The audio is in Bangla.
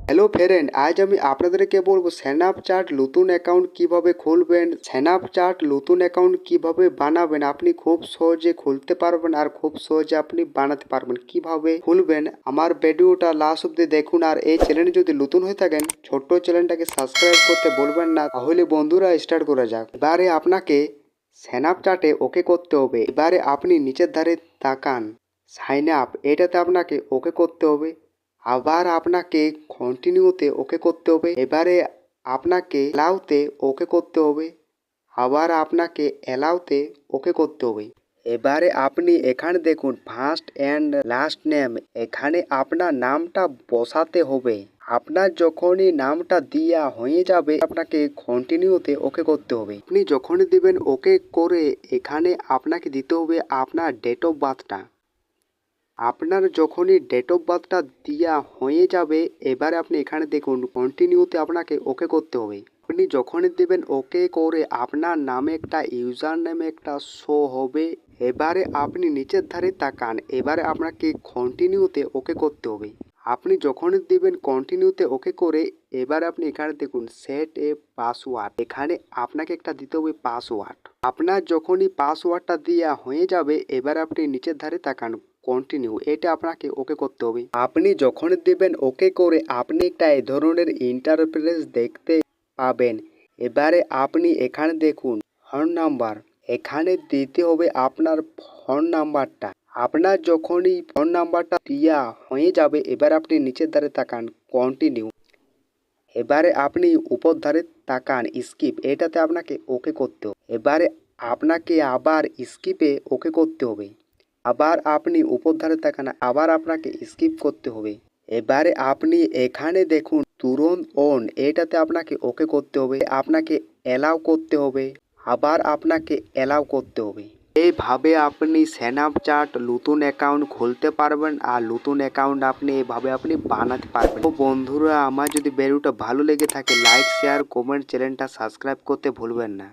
হ্যালো ফ্রেন্ড, আজ আমি আপনাদেরকে বলবো স্ন্যাপচ্যাট নতুন অ্যাকাউন্ট কিভাবে খুলবেন, স্ন্যাপচ্যাট নতুন অ্যাকাউন্ট কিভাবে বানাবেন। আপনি খুব সহজে খুলতে পারবেন আর খুব সহজে আপনি বানাতে পারবেন। কিভাবে খুলবেন আমার ভিডিওটা লাস্ট অব্দি দেখুন। আর এই চ্যানেলে যদি নতুন হয়ে থাকেন ছোট্ট চ্যানেলটাকে সাবস্ক্রাইব করতে বলবেন না। তাহলে বন্ধুরা স্টার্ট করা যাক। এবারে আপনাকে স্ন্যাপচ্যাটে ওকে করতে হবে। এবারে আপনি নিচের ধারে তাকান, সাইন আপ, এটাতে আপনাকে ওকে করতে হবে। আবার আপনাকে কন্টিনিউতে ওকে করতে হবে। এবারে আপনাকে অ্যালাউতে ওকে করতে হবে। আবার আপনাকে অ্যালাউতে ওকে করতে হবে। এবারে আপনি এখানে দেখুন ফার্স্ট অ্যান্ড লাস্ট নেম, এখানে আপনার নামটা বসাতে হবে। আপনার যখনই নামটা দেওয়া হয়ে যাবে আপনাকে কন্টিনিউতে ওকে করতে হবে। আপনি যখনই দিবেন ওকে করে এখানে আপনাকে দিতে হবে আপনার ডেট অফ বার্থটা। আপনার যখনই ডেট অফ বার্থটা দেওয়া হয়ে যাবে এবারে আপনি এখানে দেখুন কন্টিনিউতে আপনাকে ওকে করতে হবে। আপনি যখনই দেবেন ওকে করে আপনার নামে একটা ইউজার নেমে একটা শো হবে। এবারে আপনি নিচের ধারে তাকান, এবারে আপনাকে কন্টিনিউতে ওকে করতে হবে। আপনি যখনই দেবেন কন্টিনিউতে ওকে করে এবারে আপনি এখানে দেখুন সেট এ পাসওয়ার্ড, এখানে আপনাকে একটা দিতে হবে পাসওয়ার্ড। আপনার যখনই পাসওয়ার্ডটা দেওয়া হয়ে যাবে এবার আপনি নিচের ধারে তাকান কন্টিনিউ, এটা আপনাকে ওকে করতে হবে। আপনি যখন দেবেন ওকে করে আপনি একটা এই ধরনের ইন্টারফেস দেখতে পাবেন। এবারে আপনি এখানে দেখুন ফোন নাম্বার, এখানে দিতে হবে আপনার ফোন নাম্বারটা। আপনার যখনই ফোন নাম্বারটা দেওয়া হয়ে যাবে এবার আপনি নিচের ধারে তাকান কন্টিনিউ। এবারে আপনি উপর ধারে তাকান স্কিপ, এটাতে আপনাকে ওকে করতে হবে। এবারে আপনাকে আবার স্কিপে ওকে করতে হবে। আবার আপনি উপর ধারে তাকান, আবার আপনাকে স্কিপ করতে হবে। এবারে আপনি এখানে দেখুন তুরন্ত অন, এটাতে আপনাকে ওকে করতে হবে। আপনাকে অ্যালাউ করতে হবে, আবার আপনাকে অ্যালাউ করতে হবে। এইভাবে আপনি স্ন্যাপচ্যাট নতুন অ্যাকাউন্ট খুলতে পারবেন আর নতুন অ্যাকাউন্ট আপনি এইভাবে আপনি বানাতে পারবেন। তো বন্ধুরা, আমার যদি ভিডিওটা ভালো লেগে থাকে লাইক শেয়ার কমেন্ট চ্যানেলটা সাবস্ক্রাইব করতে ভুলবেন না।